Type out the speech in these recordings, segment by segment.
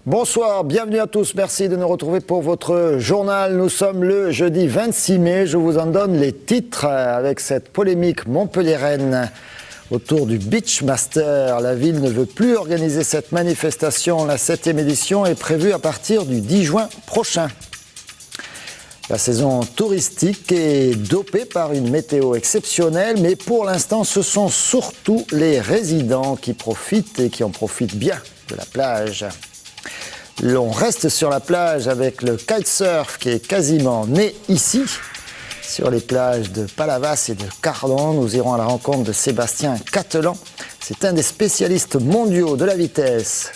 Bonsoir, bienvenue à tous. Merci de nous retrouver pour votre journal. Nous sommes le jeudi 26 mai. Je vous en donne les titres avec cette polémique montpelliéraine autour du Beachmaster. La ville ne veut plus organiser cette manifestation. La 7e édition est prévue à partir du 10 juin prochain. La saison touristique est dopée par une météo exceptionnelle, mais pour l'instant, ce sont surtout les résidents qui profitent et qui en profitent bien de la plage. On reste sur la plage avec le kitesurf qui est quasiment né ici. Sur les plages de Palavas et de Cardon, nous irons à la rencontre de Sébastien Catelan. C'est un des spécialistes mondiaux de la vitesse.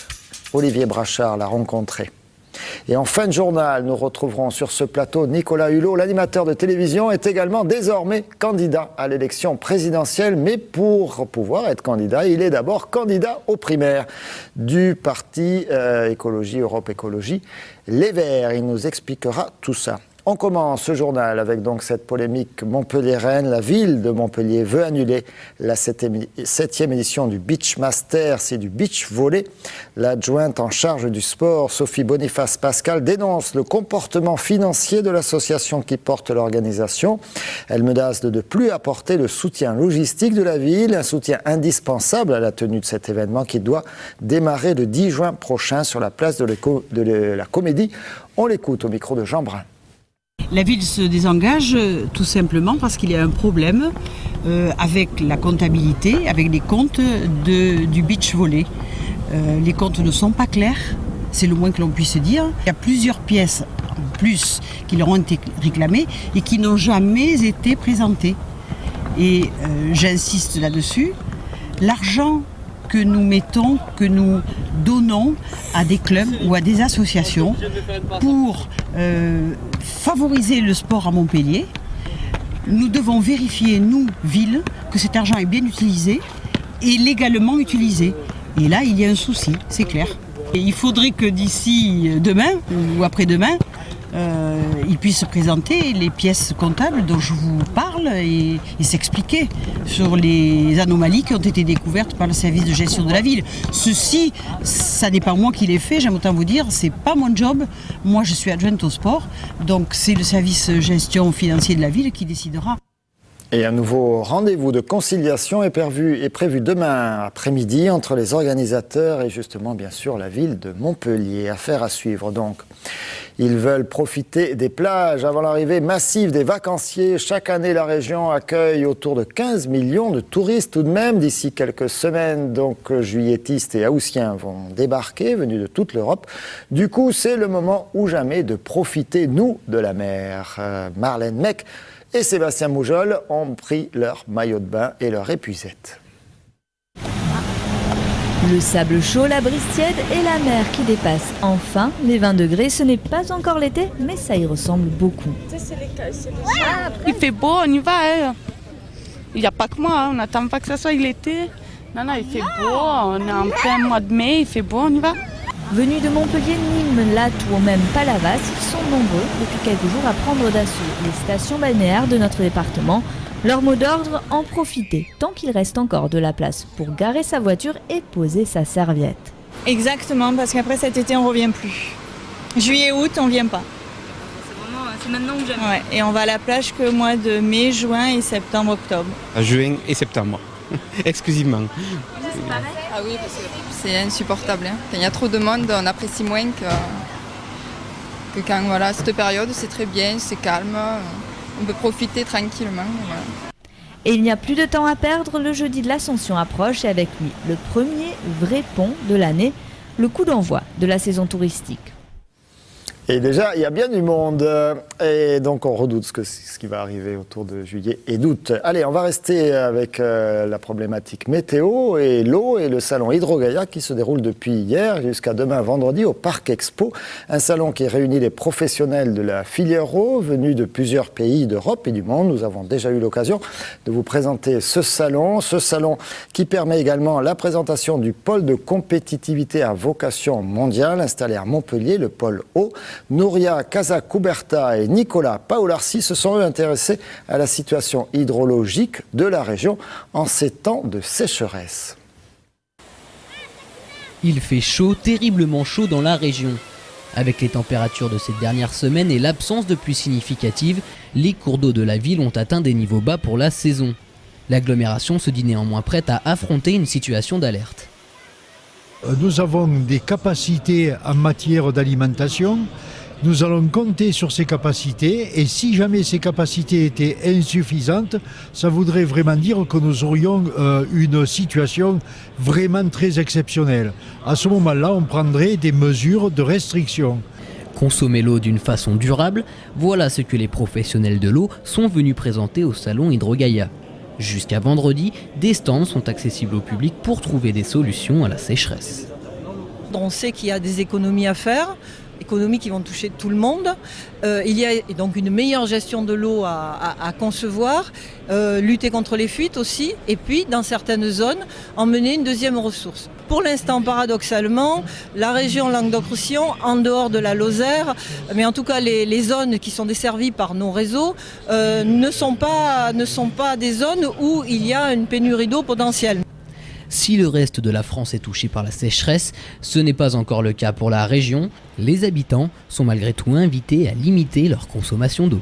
Olivier Brachard l'a rencontré. Et en fin de journal, nous retrouverons sur ce plateau Nicolas Hulot. L'animateur de télévision est également désormais candidat à l'élection présidentielle. Mais pour pouvoir être candidat, il est d'abord candidat aux primaires du parti Écologie, Europe Écologie, Les Verts. Il nous expliquera tout ça. On commence ce journal avec donc cette polémique montpelliéraine. La ville de Montpellier veut annuler la 7e édition du Beachmaster, c'est du beach volley. L'adjointe en charge du sport, Sophie Boniface-Pascal, dénonce le comportement financier de l'association qui porte l'organisation. Elle menace de ne plus apporter le soutien logistique de la ville, un soutien indispensable à la tenue de cet événement qui doit démarrer le 10 juin prochain sur la place de la Comédie. On l'écoute au micro de Jean Brun. La ville se désengage tout simplement parce qu'il y a un problème avec la comptabilité, avec les comptes du beach volley. Les comptes ne sont pas clairs, c'est le moins que l'on puisse dire. Il y a plusieurs pièces en plus qui leur ont été réclamées et qui n'ont jamais été présentées. Et j'insiste là-dessus, l'argent que nous mettons, que nous donnons à des clubs ou à des associations pour favoriser le sport à Montpellier, nous devons vérifier, nous, ville, que cet argent est bien utilisé et légalement utilisé. Et là, il y a un souci, c'est clair. Et il faudrait que d'ici demain ou après-demain, ils puissent présenter les pièces comptables dont je vous parle et s'expliquer sur les anomalies qui ont été découvertes par le service de gestion de la ville. Ceci, ça n'est pas moi qui l'ai fait, j'aime autant vous dire, c'est pas mon job. Moi, je suis adjointe au sport, donc c'est le service gestion financier de la ville qui décidera. Et un nouveau rendez-vous de conciliation est prévu demain après-midi entre les organisateurs et justement, bien sûr, la ville de Montpellier. Affaire à suivre donc. Ils veulent profiter des plages avant l'arrivée massive des vacanciers. Chaque année, la région accueille autour de 15 millions de touristes tout de même. D'ici quelques semaines, donc, juilletistes et haussiens vont débarquer, venus de toute l'Europe. Du coup, c'est le moment ou jamais de profiter, nous, de la mer. Marlène Mec et Sébastien Moujol ont pris leur maillot de bain et leur épuisette. Le sable chaud, la brise tiède et la mer qui dépasse enfin les 20 degrés. Ce n'est pas encore l'été, mais ça y ressemble beaucoup. Il fait beau, on y va. Hein. Il n'y a pas que moi, on n'attend pas que ça soit l'été. Non, il fait beau, on est en plein mois de mai, il fait beau, on y va. Venus de Montpellier, Nîmes, Latte ou même Palavas, ils sont nombreux depuis quelques jours à prendre d'assaut les stations balnéaires de notre département. Leur mot d'ordre, en profiter, tant qu'il reste encore de la place pour garer sa voiture et poser sa serviette. Exactement, parce qu'après cet été, on ne revient plus. Juillet, août, on ne vient pas. C'est maintenant ou jamais. Ouais, et on va à la plage que au mois de mai, juin et septembre, octobre. Juin et septembre, exclusivement. C'est pareil. Ah oui, parce que c'est insupportable. Hein. Quand il y a trop de monde, on apprécie moins que quand voilà, cette période, c'est très bien, c'est calme. On peut profiter tranquillement. Voilà. Et il n'y a plus de temps à perdre, le jeudi de l'Ascension approche et avec lui le premier vrai pont de l'année, le coup d'envoi de la saison touristique. Et déjà, il y a bien du monde. Et donc, on redoute ce qui va arriver autour de juillet et d'août. Allez, on va rester avec la problématique météo et l'eau et le salon Hydrogaia qui se déroule depuis hier jusqu'à demain vendredi au Parc Expo. Un salon qui réunit les professionnels de la filière eau venus de plusieurs pays d'Europe et du monde. Nous avons déjà eu l'occasion de vous présenter ce salon qui permet également la présentation du pôle de compétitivité à vocation mondiale installé à Montpellier, le pôle eau. Nouria Casacuberta et Nicolas Paolarsi se sont eux intéressés à la situation hydrologique de la région en ces temps de sécheresse. Il fait chaud, terriblement chaud dans la région. Avec les températures de ces dernières semaines et l'absence de pluie significative, les cours d'eau de la ville ont atteint des niveaux bas pour la saison. L'agglomération se dit néanmoins prête à affronter une situation d'alerte. Nous avons des capacités en matière d'alimentation. Nous allons compter sur ces capacités et si jamais ces capacités étaient insuffisantes, ça voudrait vraiment dire que nous aurions une situation vraiment très exceptionnelle. À ce moment-là, on prendrait des mesures de restriction. Consommer l'eau d'une façon durable, voilà ce que les professionnels de l'eau sont venus présenter au salon Hydrogaia. Jusqu'à vendredi, des stands sont accessibles au public pour trouver des solutions à la sécheresse. On sait qu'il y a des économies à faire, économies qui vont toucher tout le monde. Il y a donc une meilleure gestion de l'eau à concevoir, lutter contre les fuites aussi, et puis dans certaines zones, emmener une deuxième ressource. Pour l'instant, paradoxalement, la région Languedoc-Roussillon, en dehors de la Lozère, mais en tout cas les zones qui sont desservies par nos réseaux, ne sont pas des zones où il y a une pénurie d'eau potentielle. Si le reste de la France est touché par la sécheresse, ce n'est pas encore le cas pour la région. Les habitants sont malgré tout invités à limiter leur consommation d'eau.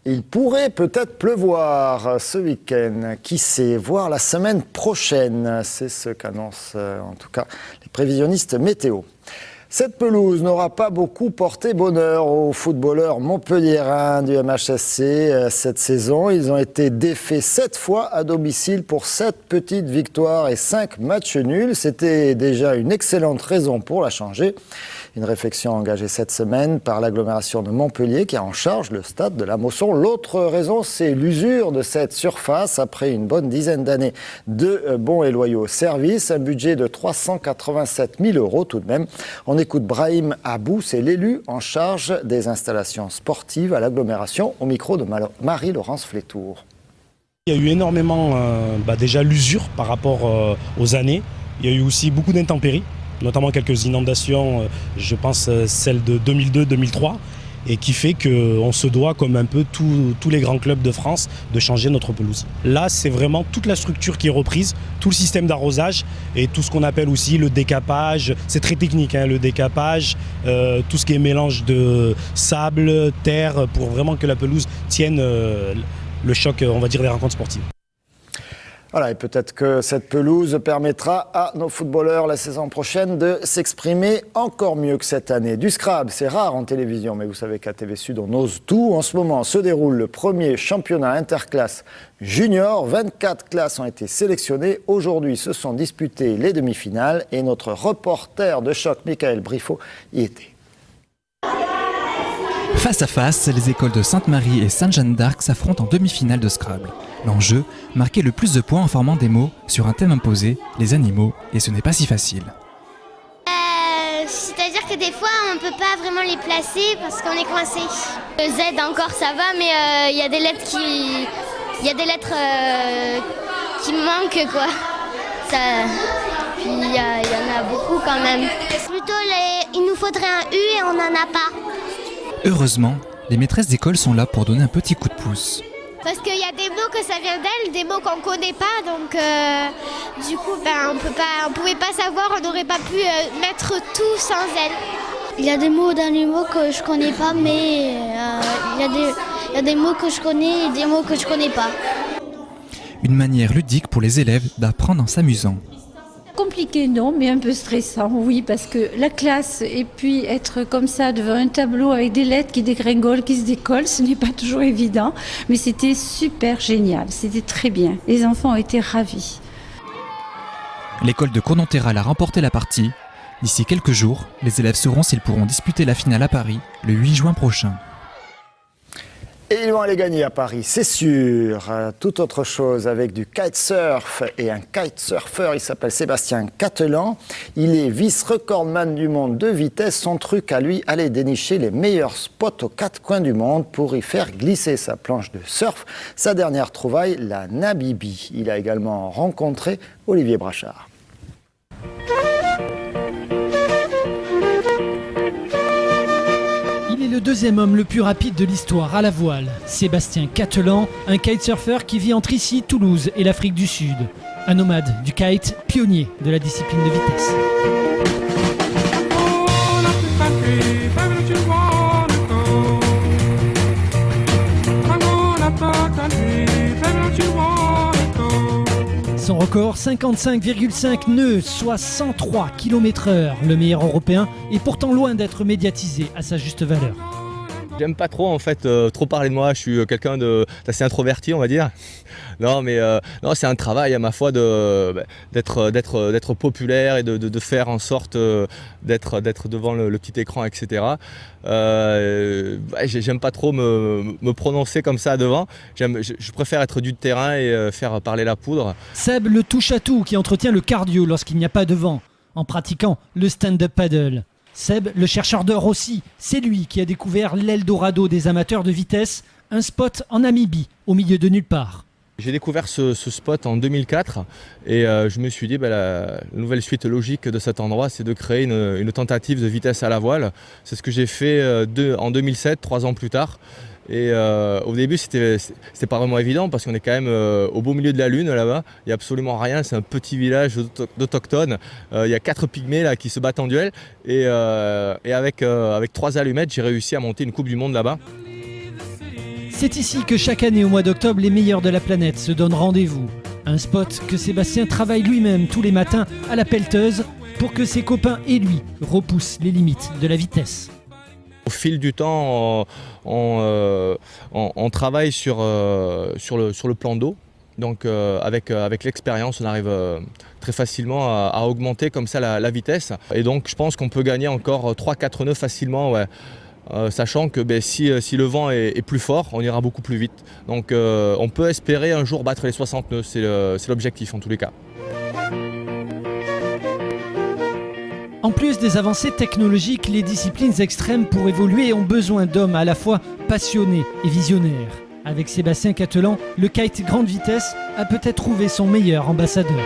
Il pourrait peut-être pleuvoir ce week-end, qui sait, voire la semaine prochaine. C'est ce qu'annoncent en tout cas les prévisionnistes météo. Cette pelouse n'aura pas beaucoup porté bonheur aux footballeurs montpelliérains du MHSC cette saison. Ils ont été défaits 7 fois à domicile pour 7 petites victoires et 5 matchs nuls. C'était déjà une excellente raison pour la changer. Une réflexion engagée cette semaine par l'agglomération de Montpellier qui a en charge le stade de la Mosson. L'autre raison, c'est l'usure de cette surface après une bonne dizaine d'années de bons et loyaux services. Un budget de 387 000 € tout de même. On écoute Brahim Abou, c'est l'élu en charge des installations sportives à l'agglomération, au micro de Marie-Laurence Flétour. Il y a eu énormément déjà l'usure par rapport aux années. Il y a eu aussi beaucoup d'intempéries, notamment quelques inondations, je pense celle de 2002-2003, et qui fait qu'on se doit, comme un peu tous les grands clubs de France, de changer notre pelouse. Là, c'est vraiment toute la structure qui est reprise, tout le système d'arrosage et tout ce qu'on appelle aussi le décapage. C'est très technique, le décapage, tout ce qui est mélange de sable, terre, pour vraiment que la pelouse tienne le choc, on va dire, des rencontres sportives. Voilà, et peut-être que cette pelouse permettra à nos footballeurs la saison prochaine de s'exprimer encore mieux que cette année. Du Scrabble, c'est rare en télévision, mais vous savez qu'à TV Sud, on ose tout. En ce moment se déroule le premier championnat interclasse junior. 24 classes ont été sélectionnées. Aujourd'hui, se sont disputées les demi-finales et notre reporter de choc, Michael Briffaut, y était. Face à face, les écoles de Sainte-Marie et Sainte-Jeanne d'Arc s'affrontent en demi-finale de Scrabble. L'enjeu, marquer le plus de points en formant des mots sur un thème imposé, les animaux, et ce n'est pas si facile. C'est-à-dire que des fois, on ne peut pas vraiment les placer parce qu'on est coincé. Le Z encore, ça va, mais il y a des lettres qui manquent, quoi. Puis il y en a beaucoup quand même. Plutôt, il nous faudrait un U et on n'en a pas. Heureusement, les maîtresses d'école sont là pour donner un petit coup de pouce. Parce qu'il y a des mots que ça vient d'elles, des mots qu'on ne connaît pas, donc du coup on ne pouvait pas savoir, on n'aurait pas pu mettre tout sans elles. Il y a des mots d'animaux que je ne connais pas, mais il y a des mots que je connais et des mots que je ne connais pas. Une manière ludique pour les élèves d'apprendre en s'amusant. Compliqué non, mais un peu stressant, oui, parce que la classe et puis être comme ça devant un tableau avec des lettres qui dégringolent, qui se décollent, ce n'est pas toujours évident, mais c'était super génial, c'était très bien. Les enfants ont été ravis. L'école de Cournonterral a remporté la partie. D'ici quelques jours, les élèves sauront s'ils pourront disputer la finale à Paris le 8 juin prochain. Et ils vont aller gagner à Paris, c'est sûr. Toute autre chose avec du kitesurf et un kitesurfer, il s'appelle Sébastien Catelan. Il est vice-recordman du monde de vitesse. Son truc à lui, aller dénicher les meilleurs spots aux 4 coins du monde pour y faire glisser sa planche de surf. Sa dernière trouvaille, la Namibie. Il a également rencontré Olivier Brachard. Le deuxième homme le plus rapide de l'histoire à la voile, Sébastien Catelan, un kitesurfer qui vit entre ici, Toulouse et l'Afrique du Sud. un nomade du kite, pionnier de la discipline de vitesse. Son record, 55,5 nœuds, soit 103 km/h. Le meilleur européen est pourtant loin d'être médiatisé à sa juste valeur. J'aime pas trop en fait trop parler de moi, je suis quelqu'un d'assez introverti on va dire. Non mais non, c'est un travail à ma foi d'être populaire et de faire en sorte d'être devant le petit écran, etc. J'aime pas trop me prononcer comme ça devant, je préfère être du terrain et faire parler la poudre. Seb, le touche-à-tout qui entretient le cardio lorsqu'il n'y a pas de vent, en pratiquant le stand-up paddle. Seb, le chercheur d'or aussi, c'est lui qui a découvert l'Eldorado des amateurs de vitesse, un spot en Namibie, au milieu de nulle part. J'ai découvert ce spot en 2004 et je me suis dit la nouvelle suite logique de cet endroit, c'est de créer une tentative de vitesse à la voile. C'est ce que j'ai fait en 2007, 3 ans plus tard. Et au début c'était pas vraiment évident parce qu'on est quand même au beau milieu de la lune là-bas, il n'y a absolument rien, c'est un petit village d'autochtones, il y a 4 pygmées là qui se battent en duel et avec 3 allumettes j'ai réussi à monter une coupe du monde là-bas. C'est ici que chaque année au mois d'octobre les meilleurs de la planète se donnent rendez-vous. Un spot que Sébastien travaille lui-même tous les matins à la pelleteuse pour que ses copains et lui repoussent les limites de la vitesse. Au fil du temps, on travaille sur le plan d'eau. Donc avec l'expérience, on arrive très facilement à augmenter comme ça la vitesse. Et donc je pense qu'on peut gagner encore 3-4 nœuds facilement, ouais. Sachant que si le vent est plus fort, on ira beaucoup plus vite. Donc on peut espérer un jour battre les 60 nœuds, c'est l'objectif en tous les cas. En plus des avancées technologiques, les disciplines extrêmes pour évoluer ont besoin d'hommes à la fois passionnés et visionnaires. Avec Sébastien Catelan, le kite grande vitesse a peut-être trouvé son meilleur ambassadeur.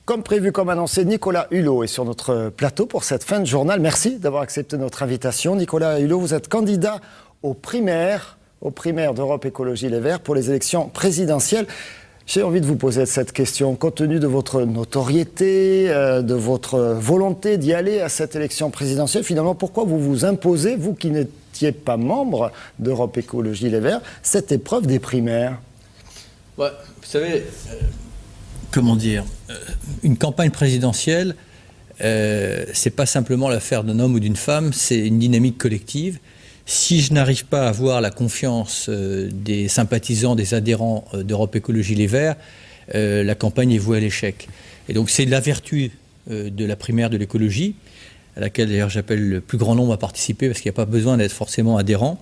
Comme prévu, comme annoncé, Nicolas Hulot est sur notre plateau pour cette fin de journal. Merci d'avoir accepté notre invitation. Nicolas Hulot, vous êtes candidat aux primaires d'Europe Écologie Les Verts pour les élections présidentielles. J'ai envie de vous poser cette question. Compte tenu de votre notoriété, de votre volonté d'y aller à cette élection présidentielle, finalement, pourquoi vous vous imposez, vous qui n'étiez pas membre d'Europe Écologie Les Verts, cette épreuve des primaires ? Ouais, vous savez, une campagne présidentielle, c'est pas simplement l'affaire d'un homme ou d'une femme, c'est une dynamique collective. Si je n'arrive pas à avoir la confiance des sympathisants, des adhérents d'Europe Écologie Les Verts, la campagne est vouée à l'échec. Et donc c'est la vertu de la primaire de l'écologie, à laquelle d'ailleurs j'appelle le plus grand nombre à participer parce qu'il n'y a pas besoin d'être forcément adhérent,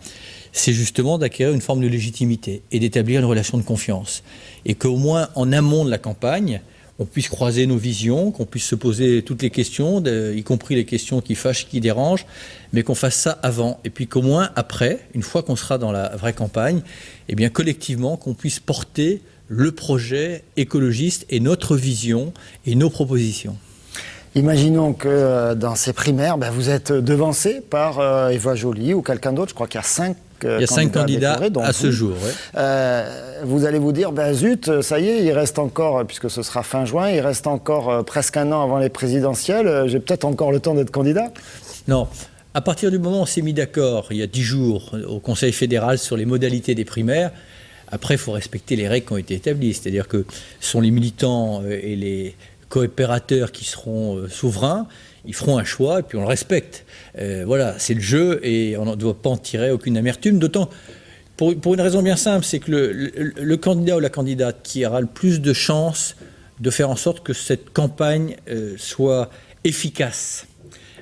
c'est justement d'acquérir une forme de légitimité et d'établir une relation de confiance. Et qu'au moins en amont de la campagne, on puisse croiser nos visions, qu'on puisse se poser toutes les questions, y compris les questions qui fâchent, qui dérangent, mais qu'on fasse ça avant. Et puis qu'au moins après, une fois qu'on sera dans la vraie campagne, eh bien collectivement, qu'on puisse porter le projet écologiste et notre vision et nos propositions. Imaginons que dans ces primaires, vous êtes devancé par Eva Joly ou quelqu'un d'autre. Je crois qu'il y a 5 candidats à ce jour. Ouais. Vous allez vous dire, zut, ça y est, il reste encore, puisque ce sera fin juin, il reste encore presque un an avant les présidentielles, j'ai peut-être encore le temps d'être candidat ? Non. À partir du moment où on s'est mis d'accord, il y a 10 jours, au Conseil fédéral sur les modalités des primaires, après, il faut respecter les règles qui ont été établies. C'est-à-dire que ce sont les militants et les coopérateurs qui seront souverains, ils feront un choix et puis on le respecte. Voilà, c'est le jeu et on ne doit pas en tirer aucune amertume, d'autant pour une raison bien simple, c'est que le candidat ou la candidate qui aura le plus de chances de faire en sorte que cette campagne soit efficace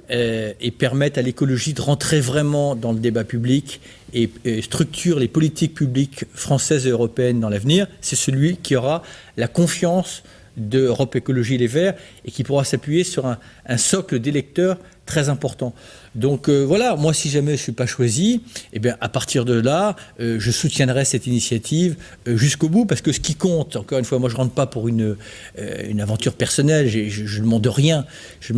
et permette à l'écologie de rentrer vraiment dans le débat public et structure les politiques publiques françaises et européennes dans l'avenir, c'est celui qui aura la confiance d'Europe Écologie Les Verts et qui pourra s'appuyer sur un socle d'électeurs très important. Donc voilà, moi si jamais je ne suis pas choisi, eh bien, à partir de là, je soutiendrai cette initiative jusqu'au bout, parce que ce qui compte, encore une fois, moi je ne rentre pas pour une aventure personnelle, je ne demande rien, je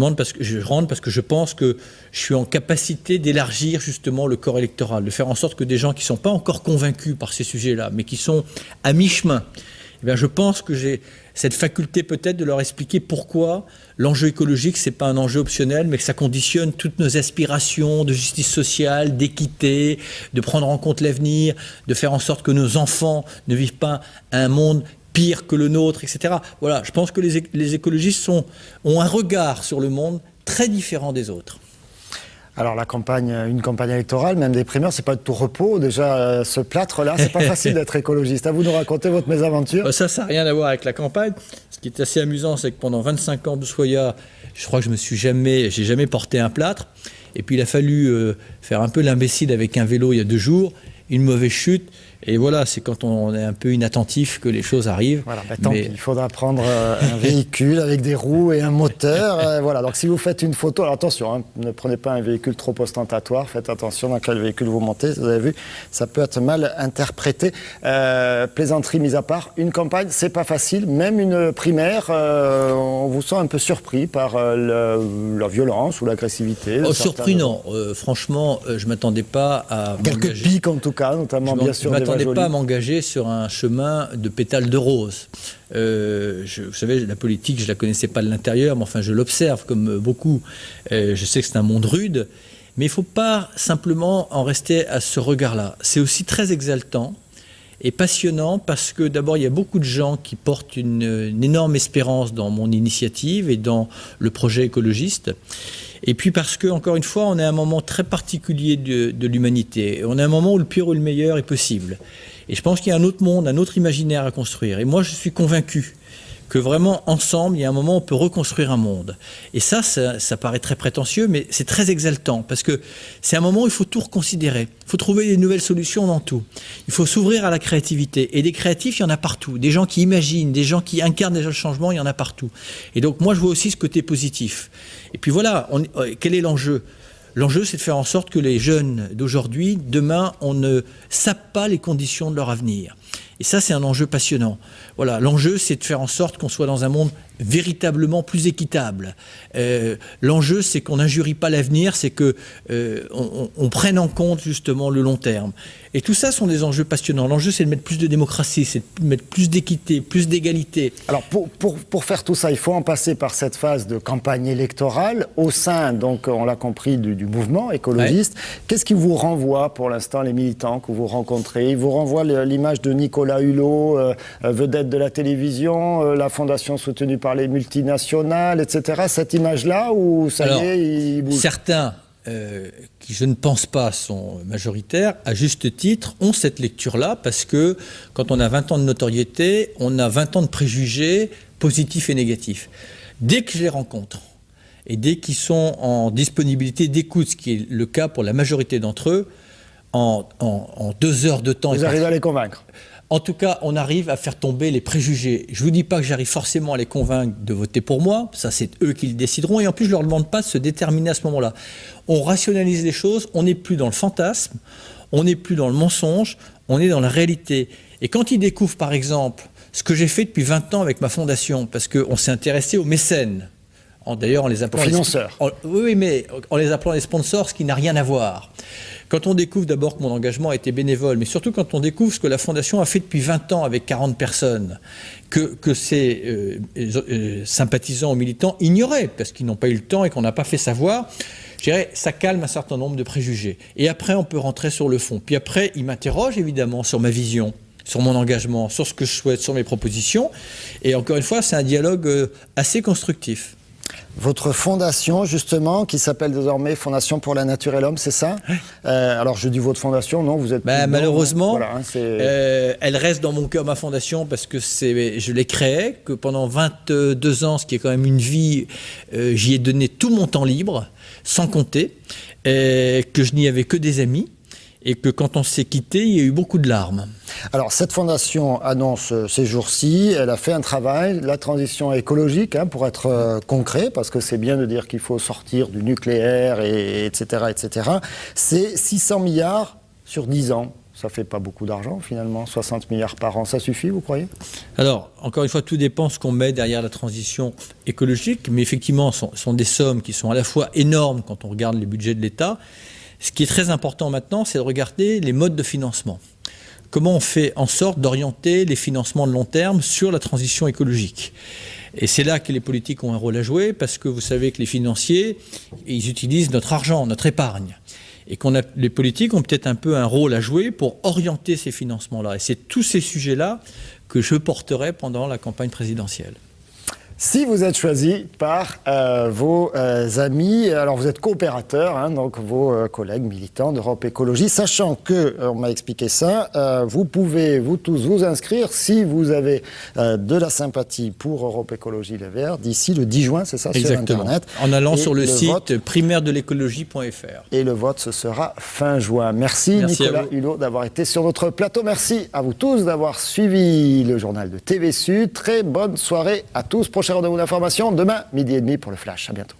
rentre parce que je pense que je suis en capacité d'élargir justement le corps électoral, de faire en sorte que des gens qui ne sont pas encore convaincus par ces sujets-là, mais qui sont à mi-chemin, eh bien, je pense que j'ai cette faculté peut-être de leur expliquer pourquoi l'enjeu écologique, ce n'est pas un enjeu optionnel, mais que ça conditionne toutes nos aspirations de justice sociale, d'équité, de prendre en compte l'avenir, de faire en sorte que nos enfants ne vivent pas un monde pire que le nôtre, etc. Voilà, je pense que les écologistes ont un regard sur le monde très différent des autres. Alors une campagne électorale, même des primaires, c'est pas de tout repos. Déjà, ce plâtre-là, c'est pas facile d'être écologiste. À vous de nous raconter votre mésaventure. Ça n'a rien à voir avec la campagne. Ce qui est assez amusant, c'est que pendant 25 ans de Soya, je crois que j'ai jamais porté un plâtre. Et puis il a fallu faire un peu l'imbécile avec un vélo il y a 2 jours, une mauvaise chute. Et voilà, c'est quand on est un peu inattentif que les choses arrivent. Voilà, tant pis, il faudra prendre un véhicule avec des roues et un moteur. Voilà, donc si vous faites une photo, alors attention, hein, ne prenez pas un véhicule trop ostentatoire, faites attention dans quel véhicule vous montez, vous avez vu, ça peut être mal interprété. Plaisanterie mise à part, une campagne, c'est pas facile, même une primaire, on vous sent un peu surpris par la violence ou l'agressivité. Surpris, non. Franchement, je ne m'attendais pas à quelques pics en tout cas, notamment bien sûr. Je ne m'attendais pas à m'engager sur un chemin de pétales de rose. Vous savez, la politique, je ne la connaissais pas de l'intérieur, mais enfin, je l'observe comme beaucoup. Je sais que c'est un monde rude, mais il ne faut pas simplement en rester à ce regard-là. C'est aussi très exaltant et passionnant parce que d'abord, il y a beaucoup de gens qui portent une énorme espérance dans mon initiative et dans le projet écologiste. Et puis parce que, encore une fois, on est à un moment très particulier de l'humanité. On est à un moment où le pire ou le meilleur est possible. Et je pense qu'il y a un autre monde, un autre imaginaire à construire. Et moi, je suis convaincu que vraiment, ensemble, il y a un moment où on peut reconstruire un monde. Et ça paraît très prétentieux, mais c'est très exaltant, parce que c'est un moment où il faut tout reconsidérer. Il faut trouver des nouvelles solutions dans tout. Il faut s'ouvrir à la créativité. Et des créatifs, il y en a partout. Des gens qui imaginent, des gens qui incarnent déjà le changement, il y en a partout. Et donc, moi, je vois aussi ce côté positif. Et puis voilà, quel est l'enjeu ? L'enjeu, c'est de faire en sorte que les jeunes d'aujourd'hui, demain, on ne sape pas les conditions de leur avenir. Et ça, c'est un enjeu passionnant. Voilà, l'enjeu, c'est de faire en sorte qu'on soit dans un monde véritablement plus équitable. L'enjeu, c'est qu'on n'injurie pas l'avenir, c'est qu'on prenne en compte justement le long terme. Et tout ça sont des enjeux passionnants. L'enjeu, c'est de mettre plus de démocratie, c'est de mettre plus d'équité, plus d'égalité. Alors, pour faire tout ça, il faut en passer par cette phase de campagne électorale au sein, donc, on l'a compris, du mouvement écologiste. Ouais. Qu'est-ce qui vous renvoie, pour l'instant, les militants que vous rencontrez? Ils vous renvoient l'image de Nicolas Hulot, vedette de la télévision, la fondation soutenue par les multinationales, etc. Cette image-là, où ça y est, il bouge? Certains qui, je ne pense pas, sont majoritaires, à juste titre, ont cette lecture-là, parce que quand on a 20 ans de notoriété, on a 20 ans de préjugés positifs et négatifs. Dès que je les rencontre, et dès qu'ils sont en disponibilité d'écoute, ce qui est le cas pour la majorité d'entre eux, en 2 heures de temps... Vous arrivez à les convaincre? En tout cas, on arrive à faire tomber les préjugés. Je ne vous dis pas que j'arrive forcément à les convaincre de voter pour moi, ça c'est eux qui le décideront, et en plus je ne leur demande pas de se déterminer à ce moment-là. On rationalise les choses, on n'est plus dans le fantasme, on n'est plus dans le mensonge, on est dans la réalité. Et quand ils découvrent par exemple ce que j'ai fait depuis 20 ans avec ma fondation, parce qu'on s'est intéressé aux mécènes, d'ailleurs en les appelant... financeurs. Oui, mais en les appelant les sponsors, ce qui n'a rien à voir. Quand on découvre d'abord que mon engagement a été bénévole, mais surtout quand on découvre ce que la Fondation a fait depuis 20 ans avec 40 personnes, que ces sympathisants ou militants ignoraient, parce qu'ils n'ont pas eu le temps et qu'on n'a pas fait savoir, je dirais, ça calme un certain nombre de préjugés. Et après, on peut rentrer sur le fond. Puis après, ils m'interrogent évidemment sur ma vision, sur mon engagement, sur ce que je souhaite, sur mes propositions. Et encore une fois, c'est un dialogue assez constructif. Votre fondation, justement, qui s'appelle désormais Fondation pour la Nature et l'Homme, c'est ça? Alors, je dis votre fondation, non? Vous êtes malheureusement, voilà, hein, elle reste dans mon cœur, ma fondation, parce que je l'ai créée, que pendant 22 ans, ce qui est quand même une vie, j'y ai donné tout mon temps libre, sans compter, que je n'y avais que des amis. et que quand on s'est quitté, il y a eu beaucoup de larmes. Alors, cette fondation annonce ces jours-ci, elle a fait un travail, la transition écologique, pour être concret, parce que c'est bien de dire qu'il faut sortir du nucléaire, etc., etc. C'est 600 milliards sur 10 ans. Ça fait pas beaucoup d'argent, finalement. 60 milliards par an, ça suffit, vous croyez? Alors, encore une fois, tout dépend ce qu'on met derrière la transition écologique, mais effectivement, ce sont des sommes qui sont à la fois énormes quand on regarde les budgets de l'État. Ce qui est très important maintenant, c'est de regarder les modes de financement. Comment on fait en sorte d'orienter les financements de long terme sur la transition écologique? Et c'est là que les politiques ont un rôle à jouer, parce que vous savez que les financiers, ils utilisent notre argent, notre épargne. Et les politiques ont peut-être un peu un rôle à jouer pour orienter ces financements-là. Et c'est tous ces sujets-là que je porterai pendant la campagne présidentielle. Si vous êtes choisi par vos amis, alors vous êtes coopérateur, donc vos collègues militants d'Europe Écologie, sachant que, on m'a expliqué ça, vous pouvez, vous tous, vous inscrire si vous avez de la sympathie pour Europe Écologie Les Verts d'ici le 10 juin, c'est ça? Exactement. Sur Internet. En allant sur le site vote, primaire-de-l'écologie.fr. Et le vote, ce sera fin juin. Merci Nicolas Hulot d'avoir été sur notre plateau. Merci à vous tous d'avoir suivi le journal de TV Sud. Très bonne soirée à tous. Prochain rendez-vous d'information demain, 12h30 pour le Flash. À bientôt.